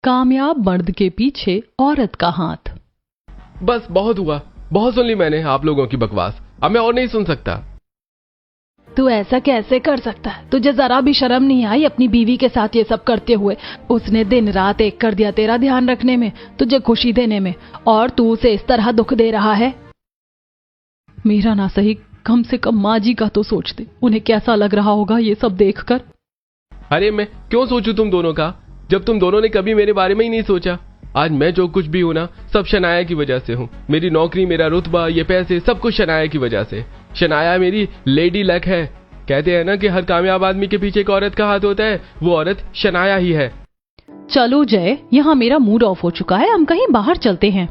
कामयाब मर्द के पीछे औरत का हाथ। बस बहुत हुआ, बहुत सुन ली मैंने आप लोगों की बकवास। अब मैं और नहीं सुन सकता। तू ऐसा कैसे कर सकता है? तुझे जरा भी शर्म नहीं आई अपनी बीवी के साथ ये सब करते हुए? उसने दिन रात एक कर दिया तेरा ध्यान रखने में, तुझे खुशी देने में, और तू उसे इस तरह दुख दे रहा है। मेरा ना सही, कम से कम माँ जी का तो सोच दे, उन्हें कैसा लग रहा होगा ये सब देखकर। अरे मैं क्यों सोचूं तुम दोनों का, जब तुम दोनों ने कभी मेरे बारे में ही नहीं सोचा। आज मैं जो कुछ भी हूं ना, सब शनाया की वजह से हूं। मेरी नौकरी, मेरा रुतबा, ये पैसे, सब कुछ शनाया की वजह से। शनाया मेरी लेडी लक है। कहते हैं ना कि हर कामयाब आदमी के पीछे एक औरत का हाथ होता है, वो औरत शनाया ही है। चलो जय, यहाँ मेरा मूड ऑफ हो चुका है, हम कहीं बाहर चलते हैं।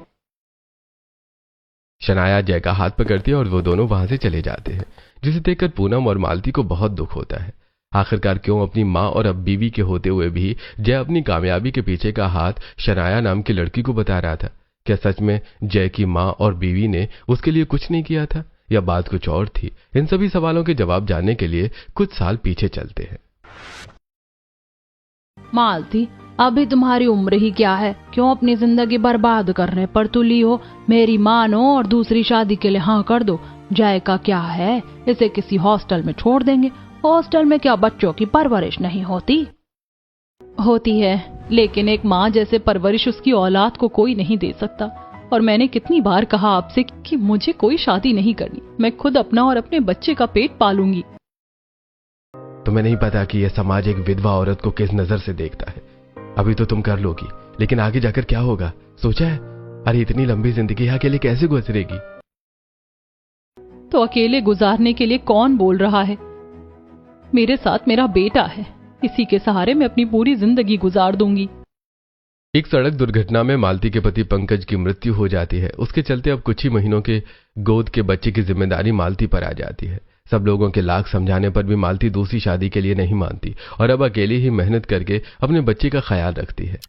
शनाया जय का हाथ पकड़ती है और वो दोनों वहां से चले जाते हैं, जिसे देखकर पूनम और मालती को बहुत दुख होता है। आखिरकार क्यों अपनी माँ और अब बीवी के होते हुए भी जय अपनी कामयाबी के पीछे का हाथ शनाया नाम की लड़की को बता रहा था? क्या सच में जय की माँ और बीवी ने उसके लिए कुछ नहीं किया था, या बात कुछ और थी? इन सभी सवालों के जवाब जानने के लिए कुछ साल पीछे चलते हैं। मालती, अभी तुम्हारी उम्र ही क्या है, क्यों अपनी जिंदगी बर्बाद करने पर तुली हो? मेरी मानो और दूसरी शादी के लिए हाँ कर दो। जय का क्या है, इसे किसी हॉस्टल में छोड़ देंगे। हॉस्टल में क्या बच्चों की परवरिश नहीं होती? होती है, लेकिन एक माँ जैसे परवरिश उसकी औलाद को कोई नहीं दे सकता। और मैंने कितनी बार कहा आपसे कि मुझे कोई शादी नहीं करनी, मैं खुद अपना और अपने बच्चे का पेट पालूंगी। तुम्हें नहीं पता कि यह समाज एक विधवा औरत को किस नजर से देखता है। अभी तो तुम कर लोगी, लेकिन आगे जाकर क्या होगा, सोचा है? अरे इतनी लंबी जिंदगी अकेले कैसे गुजरेगी? तो अकेले गुजारने के लिए कौन बोल रहा है? मेरे साथ मेरा बेटा है, इसी के सहारे मैं अपनी पूरी जिंदगी गुजार दूंगी। एक सड़क दुर्घटना में मालती के पति पंकज की मृत्यु हो जाती है। उसके चलते अब कुछ ही महीनों के गोद के बच्चे की जिम्मेदारी मालती पर आ जाती है। सब लोगों के लाख समझाने पर भी मालती दूसरी शादी के लिए नहीं मानती और अब अकेली ही मेहनत करके अपने बच्चे का ख्याल रखती है।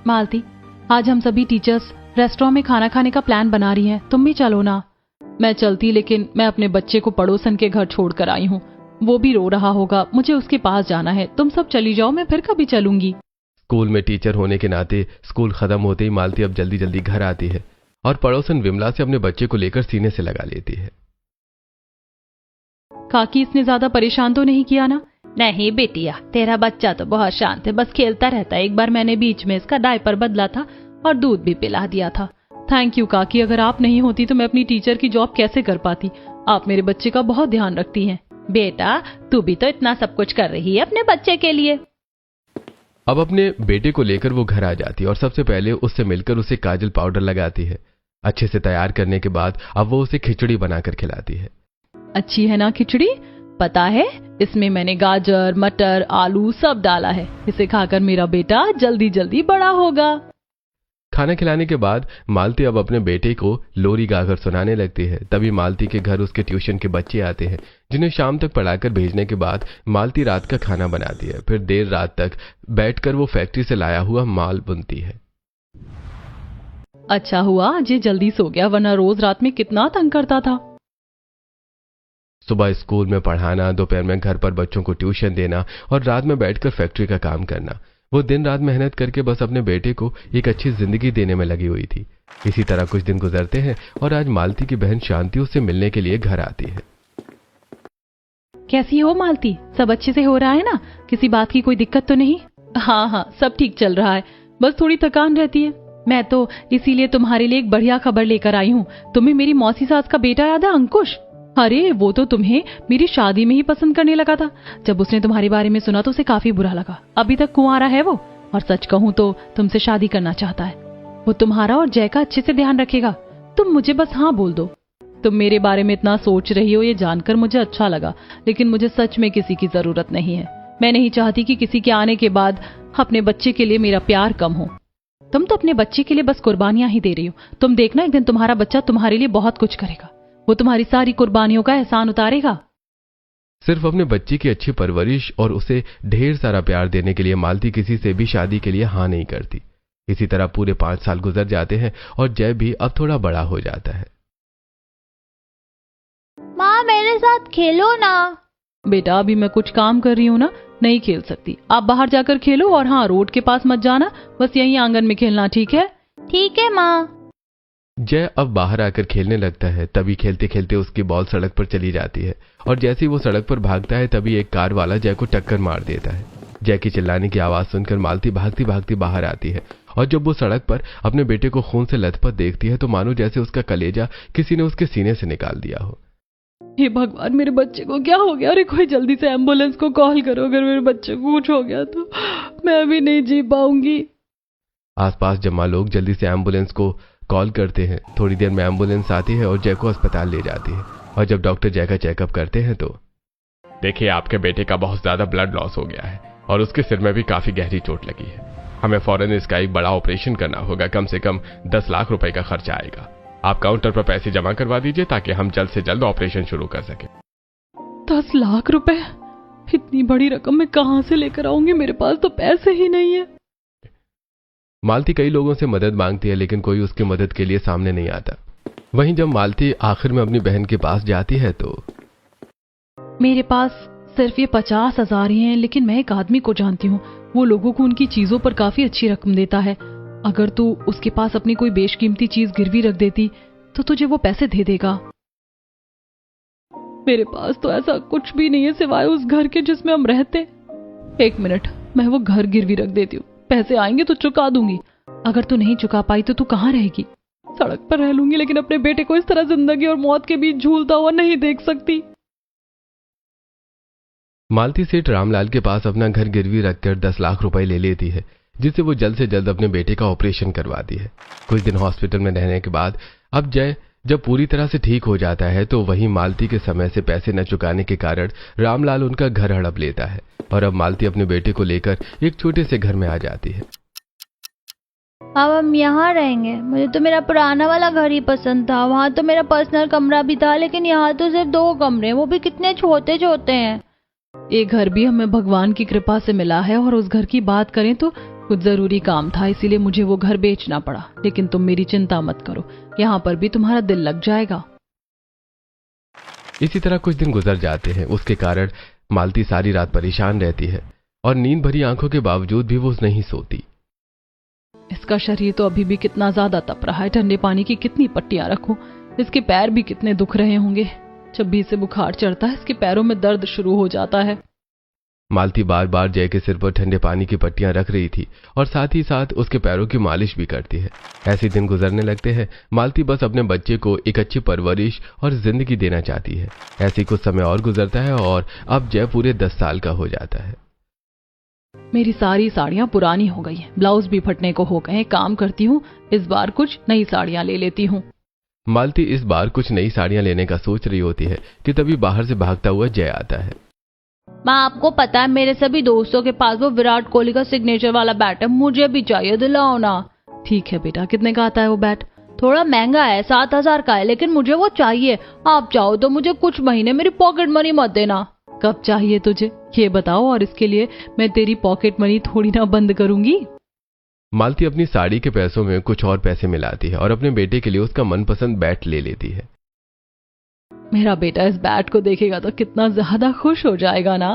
मालती, आज हम सभी टीचर्स रेस्टोरेंट में खाना खाने का प्लान बना रही हैं, तुम भी चलो ना। मैं चलती, लेकिन मैं अपने बच्चे को पड़ोसन के घर छोड़ कर आई हूँ। वो भी रो रहा होगा, मुझे उसके पास जाना है। तुम सब चली जाओ, मैं फिर कभी चलूंगी। स्कूल में टीचर होने के नाते स्कूल खत्म होते ही मालती अब जल्दी जल्दी घर आती है और पड़ोसन विमला से अपने बच्चे को लेकर सीने से लगा लेती है। काकी, इसने ज्यादा परेशान तो नहीं किया ना? नहीं बेटिया, तेरा बच्चा तो बहुत शांत है, बस खेलता रहता है। एक बार मैंने बीच में इसका डायपर बदला था और दूध भी पिला दिया था। थैंक यू काकी, अगर आप नहीं होती तो मैं अपनी टीचर की जॉब कैसे कर पाती। आप मेरे बच्चे का बहुत ध्यान रखती हैं। बेटा, तू भी तो इतना सब कुछ कर रही है अपने बच्चे के लिए। अब अपने बेटे को लेकर वो घर आ जाती है और सबसे पहले उससे मिलकर उसे काजल पाउडर लगाती है। अच्छे से तैयार करने के बाद अब वो उसे खिचड़ी बनाकर खिलाती है। अच्छी है ना खिचड़ी? पता है, इसमें मैंने गाजर, मटर, आलू सब डाला है। इसे खाकर मेरा बेटा जल्दी जल्दी बड़ा होगा। खाना खिलाने के बाद मालती अब अपने बेटे को लोरी गाकर सुनाने लगती है। तभी मालती के घर उसके ट्यूशन के बच्चे आते हैं, जिन्हें शाम तक पढ़ाकर भेजने के बाद मालती रात का खाना बनाती है। फिर देर रात तक बैठकर वो फैक्ट्री से लाया हुआ माल बुनती है। अच्छा हुआ आज ये जल्दी सो गया, वरना रोज रात में कितना तंग करता था। सुबह स्कूल में पढ़ाना, दोपहर में घर पर बच्चों को ट्यूशन देना और रात में बैठकर फैक्ट्री का काम करना। वो दिन रात मेहनत करके बस अपने बेटे को एक अच्छी जिंदगी देने में लगी हुई थी। इसी तरह कुछ दिन गुजरते हैं और आज मालती की बहन शांति उससे मिलने के लिए घर आती है। कैसी हो मालती? सब अच्छे से हो रहा है ना? किसी बात की कोई दिक्कत तो नहीं? हाँ, सब ठीक चल रहा है, बस थोड़ी थकान रहती है। मैं तो इसीलिए तुम्हारे लिए एक बढ़िया खबर लेकर आई हूँ। तुम्हें मेरी मौसी सास का बेटा याद है, अंकुश? अरे वो तो तुम्हें मेरी शादी में ही पसंद करने लगा था। जब उसने तुम्हारे बारे में सुना तो उसे काफी बुरा लगा। अभी तक कुंवारा है वो, और सच कहूँ तो तुमसे शादी करना चाहता है। वो तुम्हारा और जय का अच्छे से ध्यान रखेगा। तुम मुझे बस हाँ बोल दो। तुम मेरे बारे में इतना सोच रही हो ये जानकर मुझे अच्छा लगा, लेकिन मुझे सच में किसी की जरूरत नहीं है। मैं नहीं चाहती कि किसी के आने के बाद अपने बच्चे के लिए मेरा प्यार कम हो। तुम तो अपने बच्चे के लिए बस कुर्बानियां ही दे रही हो। तुम देखना, एक दिन तुम्हारा बच्चा तुम्हारे लिए बहुत कुछ करेगा। वो तुम्हारी सारी कुर्बानियों का एहसान उतारेगा। सिर्फ अपने बच्चे की अच्छी परवरिश और उसे ढेर सारा प्यार देने के लिए मालती किसी से भी शादी के लिए हाँ नहीं करती। इसी तरह पूरे 5 साल गुजर जाते हैं और जय भी अब थोड़ा बड़ा हो जाता है। माँ, मेरे साथ खेलो ना। बेटा, अभी मैं कुछ काम कर रही हूँ ना, नहीं खेल सकती। आप बाहर जाकर खेलो और हाँ, रोड के पास मत जाना, बस यहीं आंगन में खेलना, ठीक है? ठीक है माँ। जय अब बाहर आकर खेलने लगता है। तभी खेलते खेलते उसकी बॉल सड़क पर चली जाती है और जैसे ही वो सड़क पर भागता है तभी एक कार वाला जय को टक्कर मार देता है। जय की चिल्लाने की आवाज सुनकर मालती भागती भागती बाहर आती है और जब वो सड़क पर अपने बेटे को खून से लथपथ देखती है तो मानो जैसे उसका कलेजा किसी ने उसके सीने से निकाल दिया हो। हे भगवान, मेरे बच्चे को क्या हो गया? अरे कोई जल्दी से एम्बुलेंस को कॉल करो, अगर मेरे बच्चे को कुछ हो गया तो मैं अभी नहीं जी पाऊंगी। आसपास जमा लोग जल्दी से एम्बुलेंस को कॉल करते हैं। थोड़ी देर में एम्बुलेंस आती है और जय को अस्पताल ले जाती है और जब डॉक्टर जय का चेकअप करते हैं तो देखिए, आपके बेटे का बहुत ज्यादा ब्लड लॉस हो गया है और उसके सिर में भी काफी गहरी चोट लगी है। हमें फौरन इसका एक बड़ा ऑपरेशन करना होगा। कम से कम 10 लाख रुपए का खर्चा आएगा। आप काउंटर पर पैसे जमा करवा दीजिए ताकि हम जल्द से जल्द ऑपरेशन शुरू कर सके। 10 लाख रुपए? इतनी बड़ी रकम मैं कहां से लेकर आऊंगी? मेरे पास तो पैसे ही नहीं है। मालती कई लोगों से मदद मांगती है लेकिन कोई उसकी मदद के लिए सामने नहीं आता। वहीं जब मालती आखिर में अपनी बहन के पास जाती है तो मेरे पास सिर्फ ये 50,000 ही हैं, लेकिन मैं एक आदमी को जानती हूँ, वो लोगों को उनकी चीजों पर काफी अच्छी रकम देता है। अगर तू उसके पास अपनी कोई बेशकीमती चीज गिरवी रख देती तो तुझे वो पैसे दे देगा। मेरे पास तो ऐसा कुछ भी नहीं है सिवाय उस घर के जिसमें हम रहते। 1 मिनट, मैं वो घर गिरवी रख देती हूँ, पैसे आएंगे तो चुका दूंगी। अगर तू नहीं चुका पाई तो तू कहाँ रहेगी? सड़क पर रह लूंगी, लेकिन अपने बेटे को इस तरह जिंदगी और मौत के बीच झूलता हुआ नहीं देख सकती। मालती सेठ रामलाल के पास अपना घर गिरवी रखकर 10 लाख रुपए ले लेती है, जिससे वो जल्द से जल्द अपने बेटे का ऑपरेशन करवाती है। कुछ दिन हॉस्पिटल में रहने के बाद अब जय जब पूरी तरह से ठीक हो जाता है तो वहीं मालती के समय से पैसे न चुकाने के कारण रामलाल उनका घर हड़प लेता है और अब मालती अपने बेटे को लेकर एक छोटे से घर में आ जाती है। अब हम यहाँ रहेंगे। मुझे तो मेरा पुराना वाला घर ही पसंद था। वहाँ तो मेरा पर्सनल कमरा भी था, लेकिन यहाँ तो सिर्फ 2 कमरे, वो भी कितने छोटे छोटे हैं। ये घर भी हमें भगवान की कृपा से मिला है और उस घर की बात करें तो कुछ जरूरी काम था, इसीलिए मुझे वो घर बेचना पड़ा। लेकिन तुम मेरी चिंता मत करो, यहाँ पर भी तुम्हारा दिल लग जाएगा। इसी तरह कुछ दिन गुजर जाते हैं। उसके कारण मालती सारी रात परेशान रहती है और नींद भरी आंखों के बावजूद भी वो नहीं सोती। इसका शरीर तो अभी भी कितना ज्यादा तप रहा है। ठंडे पानी की कितनी पट्टियां रखूं, इसके पैर भी कितने दुख रहे होंगे। जब भी इसे बुखार चढ़ता है इसके पैरों में दर्द शुरू हो जाता है। मालती बार बार जय के सिर पर ठंडे पानी की पट्टियां रख रही थी और साथ ही साथ उसके पैरों की मालिश भी करती है। ऐसे दिन गुजरने लगते हैं। मालती बस अपने बच्चे को एक अच्छी परवरिश और जिंदगी देना चाहती है। ऐसे कुछ समय और गुजरता है और अब जय पूरे 10 साल का हो जाता है। मेरी सारी साड़ियां पुरानी हो गई हैं, ब्लाउज भी फटने को हो गए हैं। काम करती हूँ, इस बार कुछ नई साड़ियां ले लेती हूँ। मालती इस बार कुछ नई साड़ियां लेने का सोच रही होती है कि तभी बाहर से भागता हुआ जय आता है। माँ, आपको पता है मेरे सभी दोस्तों के पास वो विराट कोहली का सिग्नेचर वाला बैट है, मुझे भी चाहिए, दिलाओ ना। ठीक है बेटा, कितने का आता है वो बैट? थोड़ा महंगा है, 7,000 का है, लेकिन मुझे वो चाहिए। आप चाहो तो मुझे कुछ महीने मेरी पॉकेट मनी मत देना। कब चाहिए तुझे ये बताओ, और इसके लिए मैं तेरी पॉकेट मनी थोड़ी ना बंद करूंगी। मालती अपनी साड़ी के पैसों में कुछ और पैसे मिलाती है और अपने बेटे के लिए उसका मनपसंद बैट ले लेती है। मेरा बेटा इस बैट को देखेगा तो कितना ज्यादा खुश हो जाएगा ना।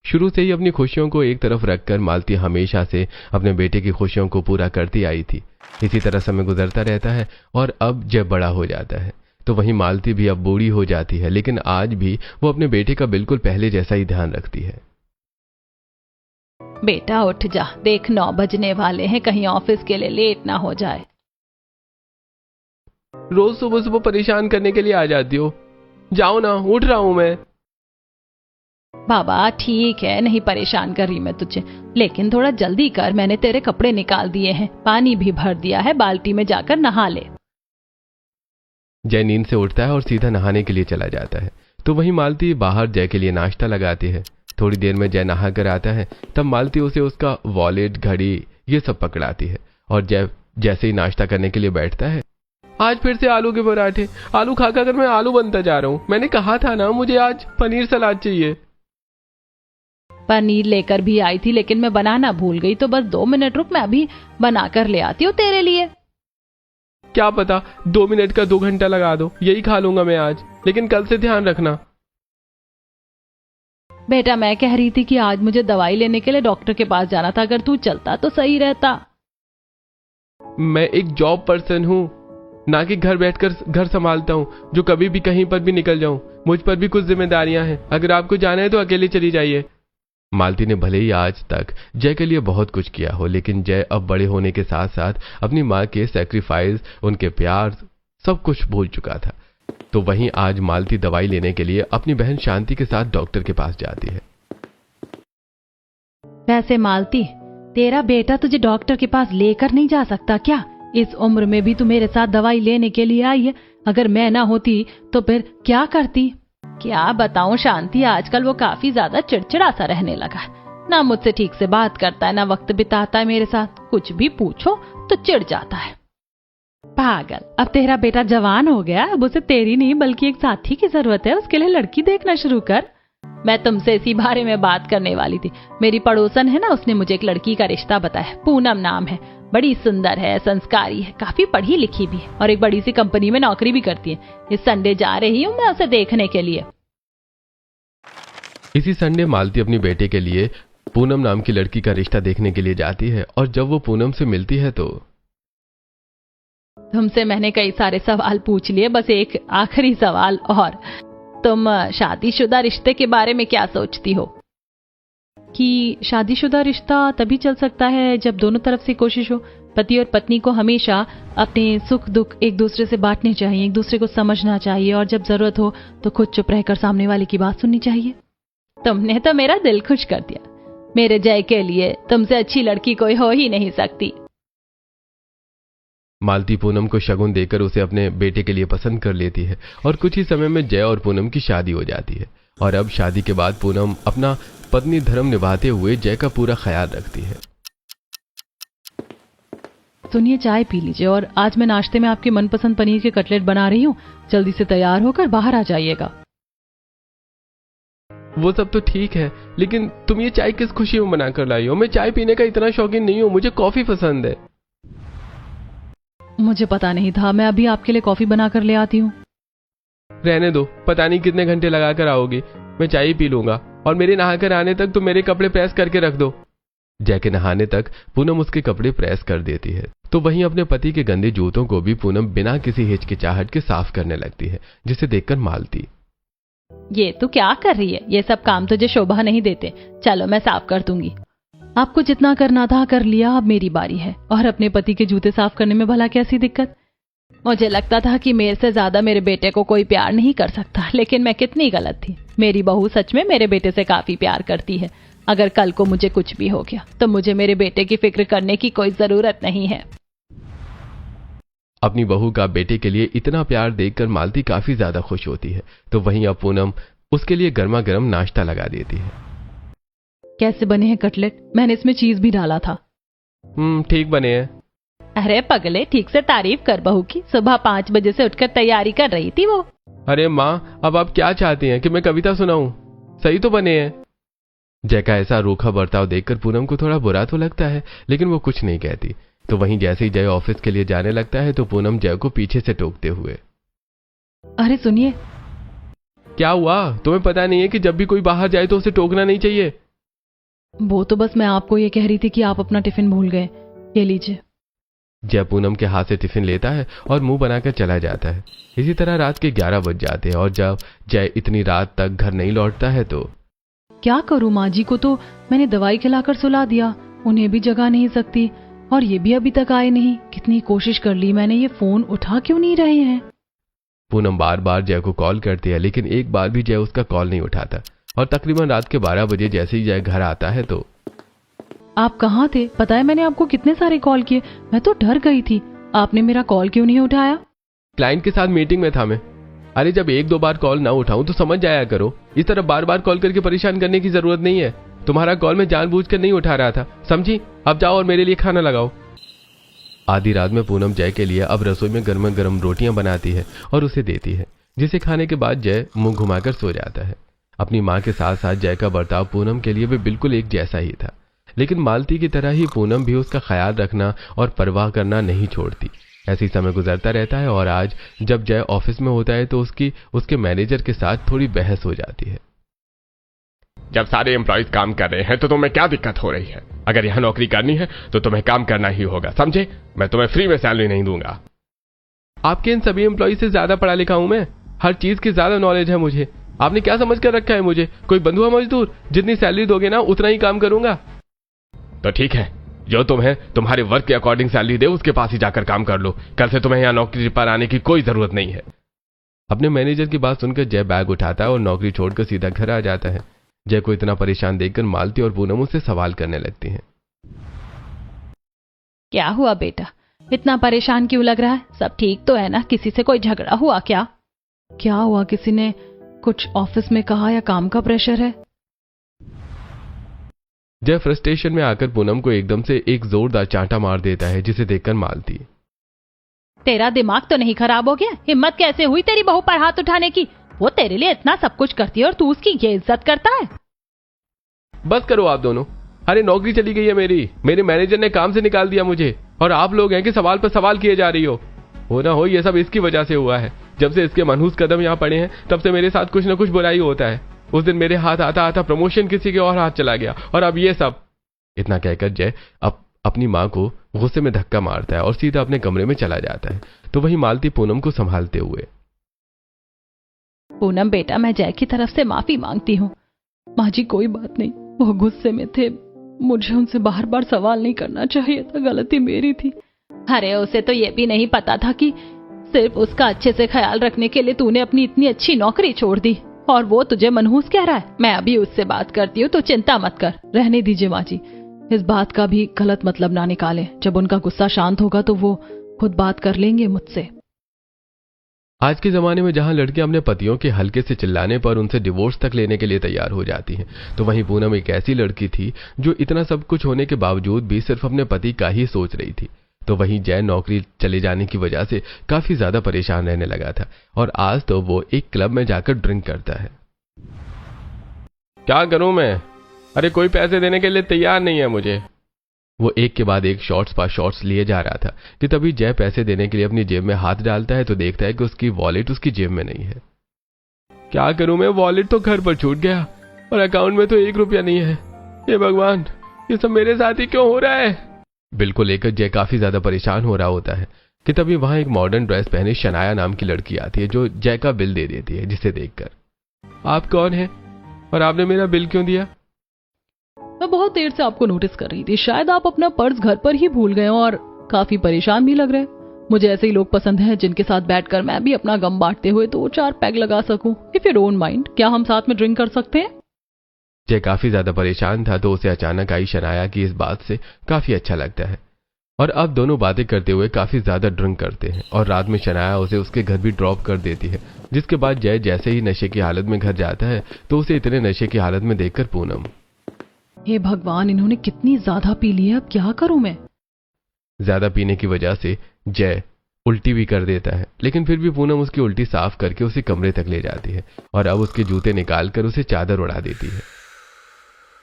शुरू से ही अपनी खुशियों को एक तरफ रखकर मालती हमेशा से अपने बेटे की खुशियों को पूरा करती आई थी। इसी तरह समय गुजरता रहता है और अब जब बड़ा हो जाता है तो वहीं मालती भी अब बूढ़ी हो जाती है, लेकिन आज भी वो अपने बेटे का बिल्कुल पहले जैसा ही ध्यान रखती है। बेटा उठ जा, देख 9 बजने वाले हैं, कहीं ऑफिस के लिए लेट ना हो जाए। रोज सुबह सुबह परेशान करने के लिए आ जाती हो, जाओ ना, उठ रहा हूं मैं। बाबा ठीक है, नहीं परेशान कर रही मैं तुझे, लेकिन थोड़ा जल्दी कर। मैंने तेरे कपड़े निकाल दिए हैं, पानी भी भर दिया है, बाल्टी में जाकर नहा ले। जय नींद से उठता है और सीधा नहाने के लिए चला जाता है तो वहीं मालती बाहर जय के लिए नाश्ता लगाती है। थोड़ी देर में जय नहा कर आता है, तब मालती उसे उसका वॉलेट, घड़ी ये सब पकड़ाती है और जय जैसे ही नाश्ता करने के लिए बैठता है, आज फिर से आलू के पराठे, आलू खा कर मैं आलू बनता जा रहा हूं। मैंने कहा था ना मुझे आज पनीर सलाद चाहिए। पनीर लेकर भी आई थी, लेकिन मैं बनाना भूल गई, तो बस 2 मिनट रुक, मैं अभी बना कर ले आती हूँ तेरे लिए। क्या पता 2 मिनट का 2 घंटा लगा दो, यही खा लूंगा मैं आज, लेकिन कल से ध्यान रखना। बेटा मैं कह रही थी कि आज मुझे दवाई लेने के लिए डॉक्टर के पास जाना था, अगर तू चलता तो सही रहता। मैं एक जॉब पर्सन हूँ, ना कि घर बैठकर घर संभालता हूँ जो कभी भी कहीं पर भी निकल जाऊं। मुझ पर भी कुछ जिम्मेदारियां हैं, अगर आपको जाना है तो अकेले चली जाइए। मालती ने भले ही आज तक जय के लिए बहुत कुछ किया हो, लेकिन जय अब बड़े होने के साथ साथ अपनी माँ के सैक्रिफाइस, उनके प्यार, सब कुछ भूल चुका था। तो वहीं आज मालती दवाई लेने के लिए अपनी बहन शांति के साथ डॉक्टर के पास जाती है। वैसे मालती, तेरा बेटा तुझे डॉक्टर के पास लेकर नहीं जा सकता क्या? इस उम्र में भी तू मेरे साथ दवाई लेने के लिए आई है। अगर मैं ना होती तो फिर क्या करती? क्या बताऊं शांति, आजकल वो काफी ज्यादा चिड़चिड़ा सा रहने लगा है। ना मुझसे ठीक से बात करता है, ना वक्त बिताता है मेरे साथ। कुछ भी पूछो तो चिढ़ जाता है। पागल, अब तेरा बेटा जवान हो गया, अब उसे तेरी नहीं बल्कि एक साथी की जरूरत है। उसके लिए लड़की देखना शुरू कर। मैं तुमसे इसी बारे में बात करने वाली थी। मेरी पड़ोसन है ना, उसने मुझे एक लड़की का रिश्ता बताया। पूनम नाम है, बड़ी सुंदर है, संस्कारी है, काफी पढ़ी लिखी भी है और एक बड़ी सी कंपनी में नौकरी भी करती है। इस संडे जा रही हूँ मैं उसे देखने के लिए। इसी संडे मालती अपनी बेटे के लिए पूनम नाम की लड़की का रिश्ता देखने के लिए जाती है और जब वो पूनम से मिलती है तो तुमसे मैंने कई सारे सवाल पूछ लिए, बस एक आखिरी सवाल और, तुम शादीशुदा रिश्ते के बारे में क्या सोचती हो? कि शादीशुदा रिश्ता तभी चल सकता है जब दोनों तरफ से कोशिश हो। पति और पत्नी को हमेशा अपने सुख दुख एक दूसरे से बांटने चाहिए, एक दूसरे को समझना चाहिए और जब जरूरत हो तो खुद चुप रहकर सामने वाले की बात सुननी चाहिए। तुमने तो मेरा दिल खुश कर दिया। मेरे जय के लिए तुमसे अच्छी लड़की कोई हो ही नहीं सकती। मालती पूनम को शगुन देकर उसे अपने बेटे के लिए पसंद कर लेती है और कुछ ही समय में जय और पूनम की शादी हो जाती है। और अब शादी के बाद पूनम अपना पत्नी धर्म निभाते हुए जय का पूरा ख्याल रखती है। सुनिए, चाय पी लीजिए और आज मैं नाश्ते में आपके मनपसंद पनीर के कटलेट बना रही हूँ। जल्दी से तैयार होकर बाहर आ जाइएगा। वो सब तो ठीक है, लेकिन तुम ये चाय किस खुशी में बनाकर लाई हो? मैं चाय पीने का इतना शौकीन नहीं हूँ, मुझे कॉफी पसंद है। मुझे पता नहीं था, मैं अभी आपके लिए कॉफी बनाकर ले आती हूँ। रहने दो, पता नहीं कितने घंटे लगा कर आओगी। मैं चाय ही पी लूंगा और मेरे नहाकर आने तक तो मेरे कपड़े प्रेस करके रख दो। जय के नहाने तक पूनम उसके कपड़े प्रेस कर देती है तो वहीं अपने पति के गंदे जूतों को भी पूनम बिना किसी हिचकिचाहट के साफ करने लगती है, जिसे देखकर मालती, ये तू क्या कर रही है? ये सब काम तुझे शोभा नहीं देते। चलो मैं साफ कर दूंगी। आपको जितना करना था कर लिया, अब मेरी बारी है। और अपने पति के जूते साफ करने में भला कैसी दिक्कत? मुझे लगता था कि मेरे से ज्यादा मेरे बेटे को कोई प्यार नहीं कर सकता, लेकिन मैं कितनी गलत थी। मेरी बहू सच में मेरे बेटे से काफी प्यार करती है। अगर कल को मुझे कुछ भी हो गया तो मुझे मेरे बेटे की फिक्र करने की कोई जरूरत नहीं है। अपनी बहू का बेटे के लिए इतना प्यार देखकर मालती काफी ज्यादा खुश होती है। तो वहीं अब पूनम उसके लिए गर्मा गर्म नाश्ता लगा देती है। कैसे बने हैं कटलेट? मैंने इसमें चीज भी डाला था। ठीक बने हैं। अरे पगले, ठीक से तारीफ कर बहू की। सुबह 5 बजे से उठकर तैयारी कर रही थी वो। अरे माँ, अब आप क्या चाहती हैं कि मैं कविता सुनाऊं? सही तो बने हैं। जय का ऐसा रूखा बर्ताव देखकर पूनम को थोड़ा बुरा तो लगता है, लेकिन वो कुछ नहीं कहती। तो वहीं जैसे ही जय ऑफिस के लिए जाने लगता है तो पूनम जय को पीछे से टोकते हुए, अरे सुनिए। क्या हुआ? तुम्हें पता नहीं है कि जब भी कोई बाहर जाए तो उसे टोकना नहीं चाहिए? वो तो बस मैं आपको ये कह रही थी कि आप अपना टिफिन भूल गए। ये लीजिए। जय पूनम के हाथ से टिफिन लेता है और मुंह बनाकर चला जाता है। इसी तरह रात के 11 बज जाते हैं और जब जय इतनी रात तक घर नहीं लौटता है तो क्या करूं? माँ जी को तो मैंने दवाई खिलाकर सुला दिया, उन्हें भी जगा नहीं सकती और ये भी अभी तक आए नहीं। कितनी कोशिश कर ली मैंने, ये फोन उठा क्यों नहीं रहे हैं? पूनम बार बार जय को कॉल करती है, लेकिन एक बार भी जय उसका कॉल नहीं उठाता। और तकरीबन रात के 12 बजे जैसे ही जय घर आता है तो, आप कहाँ थे? पता है मैंने आपको कितने सारे कॉल किए, मैं तो डर गई थी। आपने मेरा कॉल क्यों नहीं उठाया? क्लाइंट के साथ मीटिंग में था मैं। अरे जब 1-2 बार कॉल ना उठाऊं तो समझ जाया करो। इस तरह बार बार कॉल करके परेशान करने की जरूरत नहीं है। तुम्हारा कॉल मैं जानबूझकर नहीं उठा रहा था, समझी? अब जाओ और मेरे लिए खाना लगाओ। आधी रात में पूनम जय के लिए अब रसोई में गर्मा गर्म रोटियां बनाती है और उसे देती है, जिसे खाने के बाद जय मुंह घुमाकर सो जाता है। अपनी माँ के साथ साथ जय का बर्ताव पूनम के लिए भी बिल्कुल एक जैसा ही था, लेकिन मालती की तरह ही पूनम भी उसका ख्याल रखना और परवाह करना नहीं छोड़ती। ऐसी समय गुजरता रहता है और आज जब जय ऑफिस में होता है तो उसके मैनेजर के साथ थोड़ी बहस हो जाती है। जब सारे एम्प्लॉइज काम कर रहे हैं तो तुम्हें क्या दिक्कत हो रही है? अगर यहां नौकरी करनी है तो तुम्हें काम करना ही होगा, समझे? मैं तुम्हें फ्री में सैलरी नहीं दूंगा। आपके इन सभी एम्प्लॉइज से ज्यादा पढ़ा लिखा हूं मैं, हर चीज की ज्यादा नॉलेज है मुझे। आपने क्या समझ कर रखा है मुझे? कोई बंधुआ मजदूर? जितनी सैलरी दोगे ना उतना ही काम करूंगा। तो ठीक है, जो तुम्हें तुम्हारे वर्क के अकॉर्डिंग सैलरी दे उसके पास ही जाकर काम कर लो। कल से तुम्हें यहां नौकरी पर आने की कोई जरूरत नहीं है। अपने मैनेजर की बात सुनकर जय बैग उठाता है और नौकरी छोड़कर सीधा घर आ जाता है। जय को इतना परेशान देखकर मालती और पूनम उससे सवाल करने लगती हैं। क्या हुआ बेटा, इतना परेशान क्यों लग रहा है? सब ठीक तो है ना? किसी से कोई झगड़ा हुआ क्या? क्या हुआ, किसी ने कुछ ऑफिस में कहा या काम का प्रेशर है? जय फ्रस्ट्रेशन में आकर पूनम को एकदम से एक जोरदार चांटा मार देता है, जिसे देखकर मालती, तेरा दिमाग तो नहीं खराब हो गया? हिम्मत कैसे हुई तेरी बहू पर हाथ उठाने की? वो तेरे लिए इतना सब कुछ करती है और तू उसकी ये इज्जत करता है? बस करो आप दोनों। अरे नौकरी चली गई है मेरे मैनेजर ने काम से निकाल दिया मुझे, और आप लोग हैं कि सवाल पर सवाल किए जा रही हो ना हो ये सब इसकी वजह से हुआ है। जब से इसके मनहूस कदम यहाँ पड़े हैं तब से मेरे साथ कुछ न कुछ बुराई होता है। उस दिन मेरे हाथ आता आता प्रमोशन किसी के और हाथ चला गया, और अब ये सब। इतना कहकर जय अपनी माँ को गुस्से में धक्का मारता है और सीधा अपने कमरे में चला जाता है। तो वही मालती पूनम को संभालते हुए, पूनम बेटा, मैं जय की तरफ से माफी मांगती हूँ। माँ जी कोई बात नहीं, वो गुस्से में थे, मुझे उनसे बार बार सवाल नहीं करना चाहिए था, गलती मेरी थी। अरे उसे तो ये भी नहीं पता था कि सिर्फ उसका अच्छे से ख्याल रखने के लिए तूने अपनी इतनी अच्छी नौकरी छोड़ दी, और वो तुझे मनहूस कह रहा है। मैं अभी उससे बात करती हूँ, तो चिंता मत कर। रहने दीजिए माँ जी, इस बात का भी गलत मतलब ना निकालें। जब उनका गुस्सा शांत होगा तो वो खुद बात कर लेंगे मुझसे। आज के जमाने में जहां लड़कियां अपने पतियों के हल्के से चिल्लाने पर उनसे डिवोर्स तक लेने के लिए तैयार हो जाती हैं, तो वहीं पूनम एक ऐसी लड़की थी जो इतना सब कुछ होने के बावजूद भी सिर्फ अपने पति का ही सोच रही थी। तो वहीं जय नौकरी चले जाने की वजह से काफी ज्यादा परेशान रहने लगा था, और आज तो वो एक क्लब में जाकर ड्रिंक करता है। क्या करूं मैं? अरे कोई पैसे देने के लिए तैयार नहीं है मुझे। वो एक के बाद एक शॉट्स पर शॉट्स लिए जा रहा था कि तभी जय पैसे देने के लिए अपनी जेब में हाथ डालता है तो देखता है कि उसकी वॉलेट उसकी जेब में नहीं है। क्या करूं मैं? वॉलेट तो घर पर छूट गया और अकाउंट में तो 1 रुपया नहीं है। हे भगवान, ये सब मेरे साथ ही क्यों हो रहा है? बिल्कुल लेकर जय काफी ज्यादा परेशान हो रहा होता है कि तभी वहां एक मॉडर्न ड्रेस पहने शनाया नाम की लड़की आती है, जो जय का बिल दे देती है, जिसे देखकर, आप कौन है और आपने मेरा बिल क्यों दिया? मैं बहुत देर से आपको नोटिस कर रही थी, शायद आप अपना पर्स घर पर ही भूल गए और काफी परेशान भी लग रहे हैं। मुझे ऐसे ही लोग पसंद हैं जिनके साथ बैठकर मैं भी अपना गम बांटते हुए 2-4 पैग लगा सकूं। इफ यू डोंट माइंड, क्या हम साथ में ड्रिंक कर सकते हैं? जय काफी ज्यादा परेशान था, तो उसे अचानक आई शनाया की इस बात से काफी अच्छा लगता है, और अब दोनों बातें करते हुए काफी ज्यादा ड्रिंक करते हैं, और रात में शनाया उसे उसके घर भी ड्रॉप कर देती है। जिसके बाद जय जैसे ही नशे की हालत में घर जाता है तो उसे इतने नशे की हालत में देखकर पूनम, हे भगवान, इन्होंने कितनी ज्यादा पी ली है, अब क्या करूं मैं? ज्यादा पीने की वजह से जय उल्टी भी कर देता है, लेकिन फिर भी पूनम उसकी उल्टी साफ करके उसे कमरे तक ले जाती है और अब उसके जूते निकालकर उसे चादर उड़ा देती है।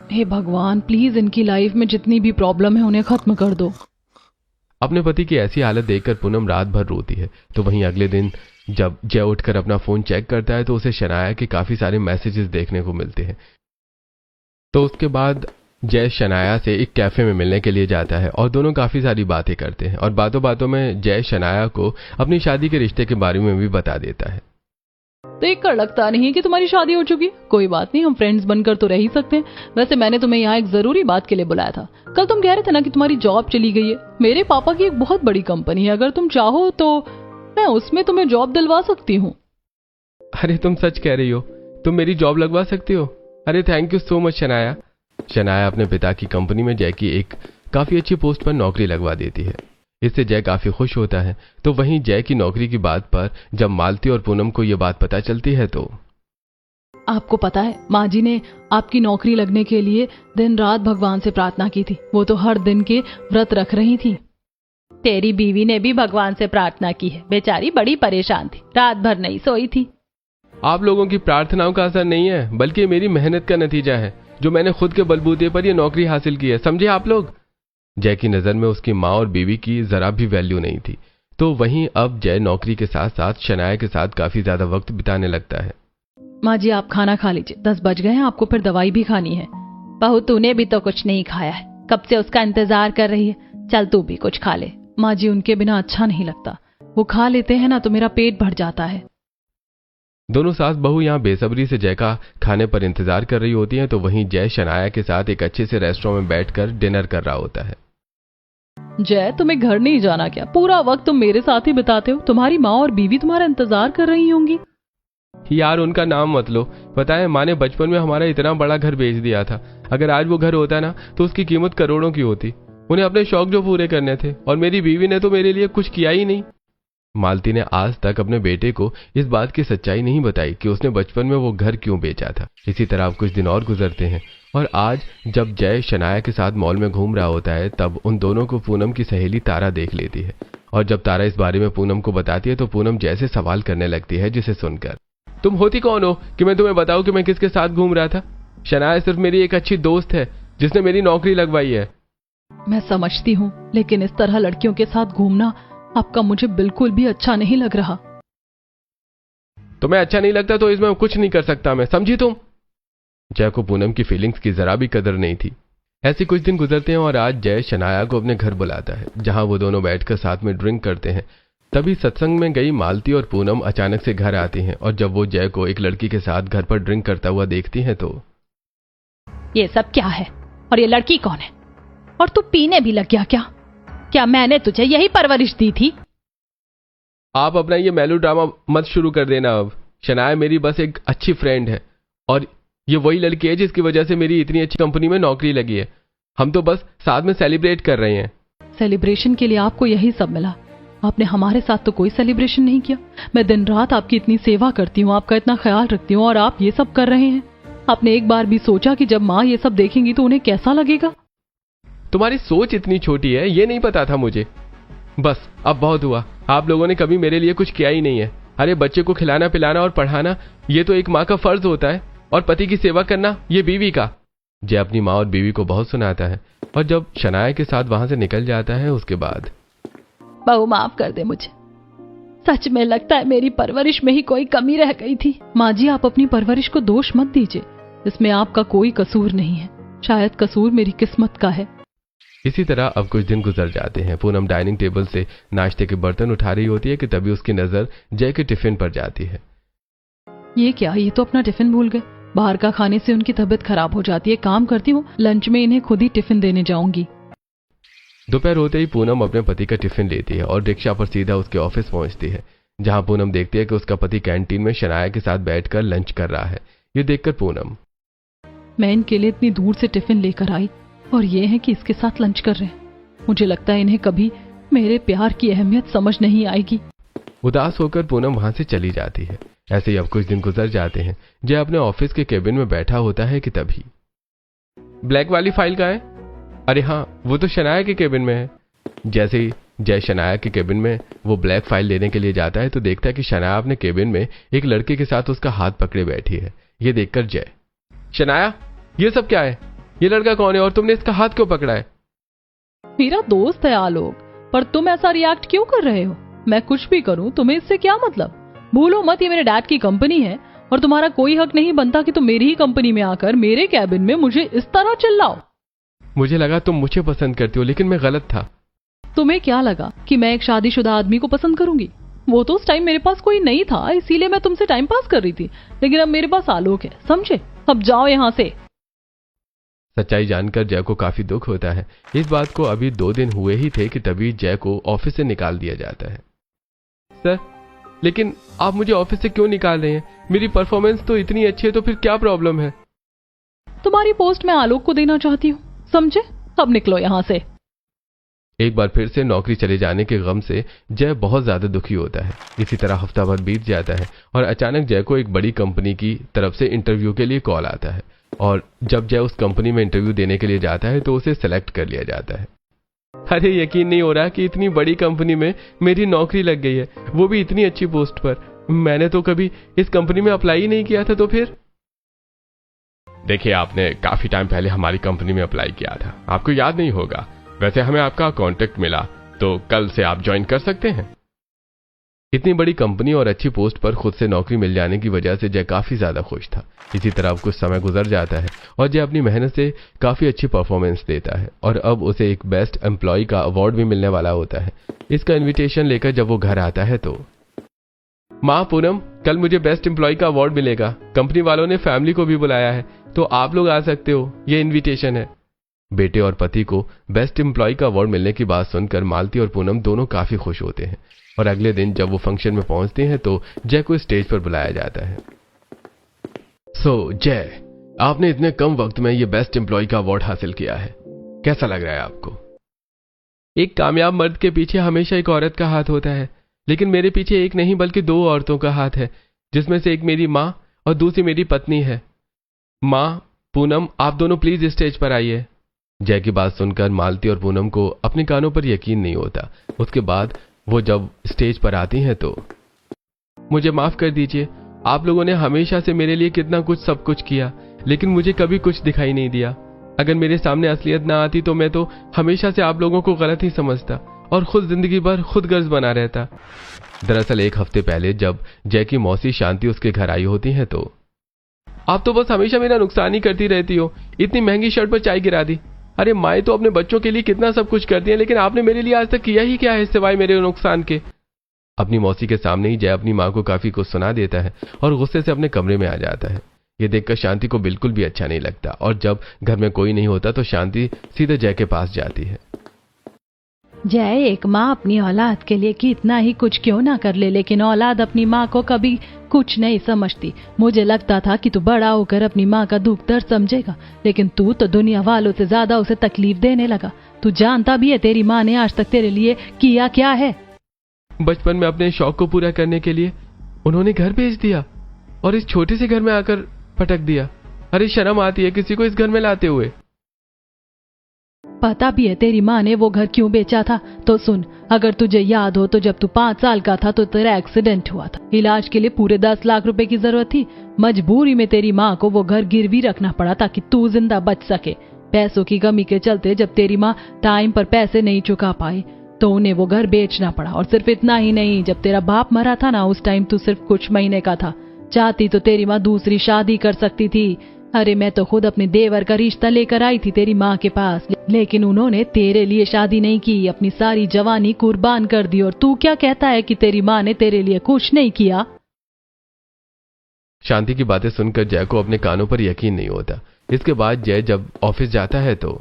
हे भगवान, प्लीज इनकी लाइफ में जितनी भी प्रॉब्लम है उन्हें खत्म कर दो। अपने पति की ऐसी हालत देखकर पूनम रात भर रोती है। तो वहीं अगले दिन जब जय उठकर अपना फोन चेक करता है तो उसे शनाया के काफी सारे मैसेजेस देखने को मिलते हैं। तो उसके बाद जय शनाया से एक कैफे में मिलने के लिए जाता है और दोनों काफी सारी बातें करते हैं, और बातों बातों में जय शनाया को अपनी शादी के रिश्ते के बारे में भी बता देता है। देखकर लगता नहीं कि तुम्हारी शादी हो चुकी। कोई बात नहीं, हम फ्रेंड्स बनकर तो रह ही सकते हैं। वैसे मैंने तुम्हें यहाँ एक जरूरी बात के लिए बुलाया था। कल तुम कह रहे थे ना कि तुम्हारी जॉब चली गई है। मेरे पापा की एक बहुत बड़ी कंपनी है, अगर तुम चाहो तो मैं उसमें तुम्हें जॉब दिलवा सकती हूँ। अरे तुम सच कह रही हो? तुम मेरी जॉब लगवा सकती हो? अरे thank you so much Shanaya. Shanaya अपने पिता की कंपनी में जय की एक काफी अच्छी पोस्ट पर नौकरी लगवा देती है। इससे जय काफी खुश होता है। तो वहीं जय की नौकरी की बात पर जब मालती और पूनम को यह बात पता चलती है तो आपको पता है, माँ जी ने आपकी नौकरी लगने के लिए दिन रात भगवान से प्रार्थना की थी। वो तो हर दिन के व्रत रख रही थी। तेरी बीवी ने भी भगवान से प्रार्थना की है, बेचारी बड़ी परेशान थी, रात भर नहीं सोई थी। आप लोगों की प्रार्थनाओं का असर नहीं है, बल्कि मेरी मेहनत का नतीजा है, जो मैंने खुद के बलबूते पर यह नौकरी हासिल की है, समझे आप लोग? जय की नजर में उसकी माँ और बीवी की जरा भी वैल्यू नहीं थी। तो वहीं अब जय नौकरी के साथ साथ शनाया के साथ काफी ज्यादा वक्त बिताने लगता है। माँ जी आप खाना खा लीजिए, 10 बज गए हैं, आपको फिर दवाई भी खानी है। बहू तूने भी तो कुछ नहीं खाया है, कब से उसका इंतजार कर रही है, चल तू भी कुछ खा ले। माँ जी उनके बिना अच्छा नहीं लगता, वो खा लेते हैं ना तो मेरा पेट भर जाता है। दोनों सास बहू यहाँ बेसब्री से जय का खाने पर इंतजार कर रही होती हैं, तो वहीं जय शनाया के साथ एक अच्छे से रेस्टोरेंट में बैठकर डिनर कर रहा होता है। जय तुम्हें घर नहीं जाना क्या? पूरा वक्त तुम मेरे साथ ही बिताते हो, तुम्हारी माँ और बीवी तुम्हारा इंतजार कर रही होंगी। यार उनका नाम मत लो, पता है माँ ने बचपन में हमारा इतना बड़ा घर बेच दिया था, अगर आज वो घर होता ना तो उसकी कीमत करोड़ों की होती। उन्हें अपने शौक जो पूरे करने थे, और मेरी बीवी ने तो मेरे लिए कुछ किया ही नहीं। मालती ने आज तक अपने बेटे को इस बात की सच्चाई नहीं बताई कि उसने बचपन में वो घर क्यों बेचा था। इसी तरह अब कुछ दिन और गुजरते हैं और आज जब जय शनाया के साथ मॉल में घूम रहा होता है तब उन दोनों को पूनम की सहेली तारा देख लेती है, और जब तारा इस बारे में पूनम को बताती है तो पूनम जैसे सवाल करने लगती है जिसे सुनकर, तुम होती कौन हो कि मैं तुम्हें बताऊं कि मैं किसके साथ घूम रहा था? शनाया सिर्फ मेरी एक अच्छी दोस्त है जिसने मेरी नौकरी लगवाई है। मैं समझती हूँ, लेकिन इस तरह लड़कियों के साथ घूमना आपका मुझे बिल्कुल भी अच्छा नहीं लग रहा। तुम्हें अच्छा नहीं लगता तो इसमें कुछ नहीं कर सकता मैं, समझी तुम? जय को पूनम की फीलिंग्स की जरा भी कदर नहीं थी। ऐसे कुछ दिन गुजरते हैं और आज जय शनाया को अपने घर बुलाता है, जहां वो दोनों बैठकर साथ में ड्रिंक करते हैं। तभी सत्संग में गई मालती और पूनम अचानक से घर आती हैं, और जब वो जय को एक लड़की के साथ घर पर ड्रिंक करता हुआ देखती हैं तो, ये सब क्या है और ये लड़की कौन है? और तू पीने भी लग गया क्या? क्या मैंने तुझे यही परवरिश दी थी? आप अपना ये मेलो ड्रामा मत शुरू कर देना अब। शनाया मेरी बस एक अच्छी फ्रेंड है, और ये वही लड़की है जिसकी वजह से मेरी इतनी अच्छी कंपनी में नौकरी लगी है। हम तो बस साथ में सेलिब्रेट कर रहे हैं। सेलिब्रेशन के लिए आपको यही सब मिला? आपने हमारे साथ तो कोई सेलिब्रेशन नहीं किया। मैं दिन रात आपकी इतनी सेवा करती हूँ, आपका इतना ख्याल रखती हूँ, और आप ये सब कर रहे हैं। आपने एक बार भी सोचा कि जब माँ ये सब देखेंगी तो उन्हें कैसा लगेगा? तुम्हारी सोच इतनी छोटी है ये नहीं पता था मुझे। बस अब बहुत हुआ, आप लोगों ने कभी मेरे लिए कुछ किया ही नहीं है। अरे बच्चे को खिलाना पिलाना और पढ़ाना ये तो एक माँ का फर्ज होता है, और पति की सेवा करना ये बीवी का। जय अपनी माँ और बीवी को बहुत सुनाता है, और जब शनाया के साथ वहां से निकल जाता है उसके बाद, बहू माफ कर दे मुझे, सच में लगता है मेरी परवरिश में ही कोई कमी रह गई थी। माँ जी आप अपनी परवरिश को दोष मत दीजिए, इसमें आपका कोई कसूर नहीं है, शायद कसूर मेरी किस्मत का है। इसी तरह अब कुछ दिन गुजर जाते हैं। पूनम डाइनिंग टेबल से नाश्ते के बर्तन उठा रही होती है कि तभी उसकी नजर जय के टिफिन पर जाती है। ये क्या, ये तो अपना टिफिन भूल गए। बाहर का खाने से उनकी तबीयत खराब हो जाती है। काम करती हूँ, लंच में इन्हें खुद ही टिफिन देने जाऊंगी। दोपहर होते ही पूनम अपने पति का टिफिन लेती है और रिक्शा पर सीधा उसके ऑफिस पहुंचती है, जहां पूनम देखती है कि उसका पति कैंटीन में शनाया के साथ बैठकर लंच कर रहा है। ये देखकर पूनम, मैं इनके लिए इतनी दूर से टिफिन लेकर आई और ये है कि इसके साथ लंच कर रहे हैं। मुझे लगता है इन्हें कभी मेरे प्यार की अहमियत समझ नहीं आएगी। उदास होकर पूनम वहां से चली जाती है। ऐसे ही अब कुछ दिन गुजर जाते हैं। जय अपने ऑफिस के केबिन में बैठा होता है कि तभी, ब्लैक वाली फाइल कहाँ है? अरे हाँ, वो तो शनाया के केबिन में है। जैसे ही जय शनाया के केबिन में वो ब्लैक फाइल लेने के लिए जाता है तो देखता है कि शनाया अपने केबिन में एक लड़के के साथ उसका हाथ पकड़े बैठी है। ये देखकर जय, शनाया ये सब क्या है? ये लड़का कौन है और तुमने इसका हाथ क्यों पकड़ा है? मेरा दोस्त है आलोक, पर तुम ऐसा रिएक्ट क्यों कर रहे हो? मैं कुछ भी करूं तुम्हें इससे क्या मतलब? भूलो मत, ये मेरे डैड की कंपनी है और तुम्हारा कोई हक नहीं बनता कि तुम मेरी ही कंपनी में आकर मेरे कैबिन में मुझे इस तरह चिल्लाओ। मुझे लगा तुम मुझे पसंद करती हो, लेकिन मैं गलत था। तुम्हें क्या लगा कि मैं एक शादीशुदा आदमी को पसंद करूंगी? वो तो उस टाइम मेरे पास कोई नहीं था, इसीलिए मैं तुमसे टाइम पास कर रही थी, लेकिन अब मेरे पास आलोक है, समझे? अब जाओ यहाँ से। सच्चाई जानकर जय को काफी दुख होता है। इस बात को अभी 2 दिन हुए ही थे कि तभी जय को ऑफिस से निकाल दिया जाता है। सर, लेकिन आप मुझे ऑफिस से क्यों निकाल रहे हैं? मेरी परफॉर्मेंस तो इतनी अच्छी है, तो फिर क्या प्रॉब्लम है? तुम्हारी पोस्ट मैं आलोक को देना चाहती हूँ, समझे? अब निकलो यहाँ से। एक बार फिर से नौकरी चले जाने के गम से जय बहुत ज्यादा दुखी होता है। इसी तरह हफ्ता भर बीत जाता है और अचानक जय को एक बड़ी कंपनी की तरफ से इंटरव्यू के लिए कॉल आता है, और जब जय उस कंपनी में इंटरव्यू देने के लिए जाता है तो उसे सेलेक्ट कर लिया जाता है। अरे यकीन नहीं हो रहा कि इतनी बड़ी कंपनी में मेरी नौकरी लग गई है, वो भी इतनी अच्छी पोस्ट पर। मैंने तो कभी इस कंपनी में अप्लाई ही नहीं किया था। तो फिर देखिए, आपने काफी टाइम पहले हमारी कंपनी में अप्लाई किया था, आपको याद नहीं होगा। वैसे हमें आपका कॉन्टेक्ट मिला, तो कल से आप ज्वाइन कर सकते हैं। इतनी बड़ी कंपनी और अच्छी पोस्ट पर खुद से नौकरी मिल जाने की वजह से जय काफी ज्यादा खुश था। इसी तरह अब कुछ समय गुजर जाता है और जय अपनी मेहनत से काफी अच्छी परफॉर्मेंस देता है और अब उसे एक बेस्ट एम्प्लॉय का अवार्ड भी मिलने वाला होता है। इसका इन्विटेशन लेकर जब वो घर आता है तो माँ पूनम, कल मुझे बेस्ट एम्प्लॉय का अवार्ड मिलेगा। कंपनी वालों ने फैमिली को भी बुलाया है, तो आप लोग आ सकते हो, ये इन्विटेशन है। बेटे और पति को बेस्ट एम्प्लॉय का अवार्ड मिलने की बात सुनकर मालती और पूनम दोनों काफी खुश होते हैं और अगले दिन जब वो फंक्शन में पहुंचते हैं तो जय को स्टेज पर बुलाया जाता है। जय, आपने इतने कम वक्त में ये बेस्ट एम्प्लॉय का अवार्ड हासिल किया है, कैसा लग रहा है आपको? एक कामयाब मर्द के पीछे हमेशा एक औरत का हाथ होता है, लेकिन मेरे पीछे एक नहीं बल्कि 2 औरतों का हाथ है, जिसमें से एक मेरी माँ और दूसरी मेरी पत्नी है। माँ, पूनम, आप दोनों प्लीज स्टेज पर आइए। जय की बात सुनकर मालती और पूनम को अपने कानों पर यकीन नहीं होता। उसके बाद वो जब स्टेज पर आती हैं तो मुझे माफ कर दीजिए, आप लोगों ने हमेशा से मेरे लिए कितना कुछ सब कुछ किया, लेकिन मुझे कभी कुछ दिखाई नहीं दिया। अगर मेरे सामने असलियत ना आती तो मैं तो हमेशा से आप लोगों को गलत ही समझता और खुद जिंदगी भर खुद गर्ज बना रहता। दरअसल 1 हफ्ते पहले जब जय की मौसी शांति उसके घर आई होती है तो आप तो बस हमेशा मेरा नुकसान ही करती रहती हो, इतनी महंगी शर्ट पर चाय गिरा दी। अरे माए तो अपने बच्चों के लिए कितना सब कुछ करती है, लेकिन आपने मेरे लिए आज तक किया ही क्या है सिवाय मेरे नुकसान के। अपनी मौसी के सामने ही जय अपनी माँ को काफी कुछ सुना देता है और गुस्से से अपने कमरे में आ जाता है। ये देखकर शांति को बिल्कुल भी अच्छा नहीं लगता और जब घर में कोई नहीं होता तो शांति सीधे जय के पास जाती है। जय, एक माँ अपनी औलाद के लिए कितना ही कुछ क्यों ना कर ले, लेकिन औलाद अपनी माँ को कभी कुछ नहीं समझती। मुझे लगता था कि तू बड़ा होकर अपनी माँ का दुख दर्द समझेगा, लेकिन तू तो दुनिया वालों से ज्यादा उसे तकलीफ देने लगा। तू जानता भी है तेरी माँ ने आज तक तेरे लिए किया क्या है? बचपन में अपने शौक को पूरा करने के लिए उन्होंने घर बेच दिया और इस छोटे से घर में आकर पटक दिया। अरे शर्म आती है किसी को इस घर में लाते हुए। पता भी है तेरी माँ ने वो घर क्यों बेचा था? तो सुन, अगर तुझे याद हो तो जब तू 5 साल का था तो तेरा एक्सीडेंट हुआ था। इलाज के लिए पूरे 10 लाख रुपए की जरूरत थी। मजबूरी में तेरी माँ को वो घर गिरवी रखना पड़ा ताकि तू जिंदा बच सके। पैसों की कमी के चलते जब तेरी माँ टाइम पर पैसे नहीं चुका पाई तो उन्हें वो घर बेचना पड़ा। और सिर्फ इतना ही नहीं, जब तेरा बाप मरा था ना, उस टाइम तू सिर्फ कुछ महीने का था। चाहती तो तेरी माँ दूसरी शादी कर सकती थी। अरे मैं तो खुद अपने देवर का रिश्ता लेकर आई थी तेरी माँ के पास, लेकिन उन्होंने तेरे लिए शादी नहीं की, अपनी सारी जवानी कुर्बान कर दी। और तू क्या कहता है कि तेरी माँ ने तेरे लिए कुछ नहीं किया? शांति की बातें सुनकर जय को अपने कानों पर यकीन नहीं होता। इसके बाद जय जब ऑफिस जाता है तो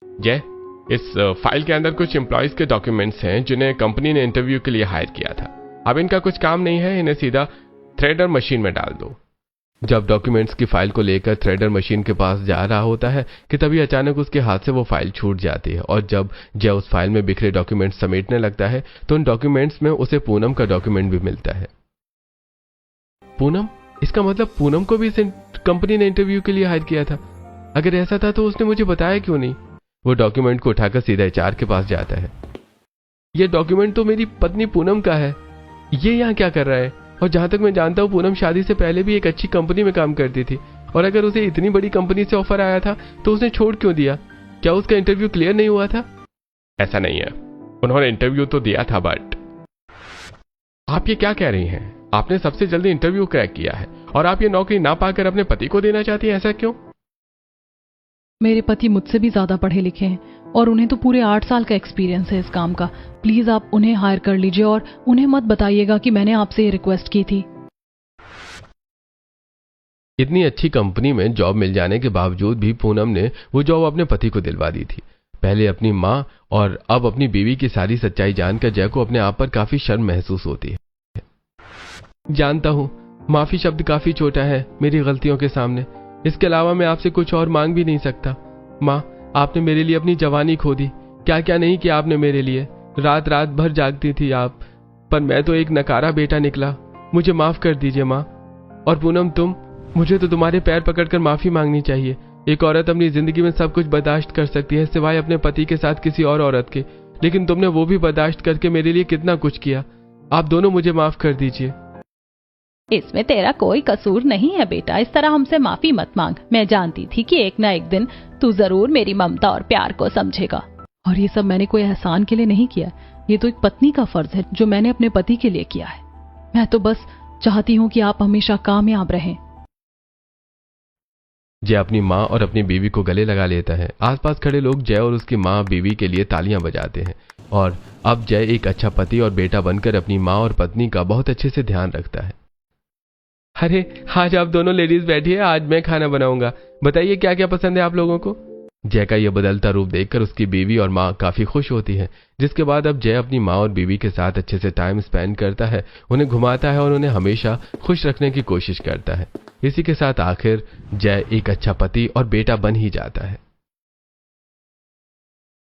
जय, इस फाइल के अंदर कुछ एम्प्लॉयज के डॉक्यूमेंट्स हैं जिन्हें कंपनी ने इंटरव्यू के लिए हायर किया था। अब इनका कुछ काम नहीं है, इन्हें सीधा थ्रेडर मशीन में डाल दो। जब डॉक्यूमेंट्स की फाइल को लेकर थ्रेडर मशीन के पास जा रहा होता है कि तभी अचानक उसके हाथ से वो फाइल छूट जाती है और जब जय उस फाइल में बिखरे डॉक्यूमेंट्स समेटने लगता है तो उन डॉक्यूमेंट्स में उसे पूनम का डॉक्यूमेंट भी मिलता है। पूनम? इसका मतलब पूनम को भी इस कंपनी ने इंटरव्यू के लिए हायर किया था। अगर ऐसा था तो उसने मुझे बताया क्यों नहीं? वो डॉक्यूमेंट को उठाकर सीधा HR के पास जाता है। ये डॉक्यूमेंट तो मेरी पत्नी पूनम का है, ये यहाँ क्या कर रहा है? और जहां तक मैं जानता हूँ पूनम शादी से पहले भी एक अच्छी कंपनी में काम करती थी, और अगर उसे इतनी बड़ी कंपनी से ऑफर आया था तो उसने छोड़ क्यों दिया? क्या उसका इंटरव्यू क्लियर नहीं हुआ था? ऐसा नहीं है, उन्होंने इंटरव्यू तो दिया था, बट आप ये क्या कह रही हैं? आपने सबसे जल्दी इंटरव्यू क्रैक किया है और आप ये नौकरी ना पाकर अपने पति को देना चाहती हैं, ऐसा क्यों? मेरे पति मुझसे भी ज्यादा पढ़े लिखे हैं और उन्हें तो पूरे 8 साल का एक्सपीरियंस है इस काम का। प्लीज आप उन्हें हायर कर लीजिए और उन्हें मत बताइएगा कि मैंने आपसे ये रिक्वेस्ट की थी। इतनी अच्छी कंपनी में जॉब मिल जाने के बावजूद भी पूनम ने वो जॉब अपने पति को दिलवा दी थी। पहले अपनी माँ और अब अपनी बीवी की सारी सच्चाई जानकर जय को अपने आप पर काफी शर्म महसूस होती है। जानता हूं, माफी शब्द काफी छोटा है मेरी गलतियों के सामने। इसके अलावा मैं आपसे कुछ और मांग भी नहीं सकता। माँ, आपने मेरे लिए अपनी जवानी खो दी, क्या क्या नहीं किया आपने मेरे लिए। रात रात भर जागती थी आप, पर मैं तो एक नकारा बेटा निकला। मुझे माफ कर दीजिए माँ। और पूनम, मुझे तो तुम्हारे पैर पकड़कर माफी मांगनी चाहिए। एक औरत अपनी जिंदगी में सब कुछ बर्दाश्त कर सकती है सिवाय अपने पति के साथ किसी और औरत के, लेकिन तुमने वो भी बर्दाश्त करके मेरे लिए कितना कुछ किया। आप दोनों मुझे माफ कर दीजिए। इसमें तेरा कोई कसूर नहीं है बेटा, इस तरह हमसे माफी मत मांग। मैं जानती थी कि एक ना एक दिन तू जरूर मेरी ममता और प्यार को समझेगा। और ये सब मैंने कोई एहसान के लिए नहीं किया। ये तो एक पत्नी का फर्ज है जो मैंने अपने पति के लिए किया है। मैं तो बस चाहती हूं कि आप हमेशा कामयाब रहें। जय अपनी माँ और अपनी बीवी को गले लगा लेता है। आसपास खड़े लोग जय और उसकी माँ बीवी के लिए तालियां बजाते हैं और अब जय एक अच्छा पति और बेटा बनकर अपनी माँ और पत्नी का बहुत अच्छे से ध्यान रखता है। अरे आज आप दोनों लेडीज बैठिए, आज मैं खाना बनाऊंगा, बताइए क्या क्या पसंद है आप लोगों को। जय का यह बदलता रूप देखकर उसकी बीवी और माँ काफी खुश होती है, जिसके बाद अब जय अपनी माँ और बीवी के साथ अच्छे से टाइम स्पेंड करता है, उन्हें घुमाता है और उन्हें हमेशा खुश रखने की कोशिश करता है। इसी के साथ आखिर जय एक अच्छा पति और बेटा बन ही जाता है।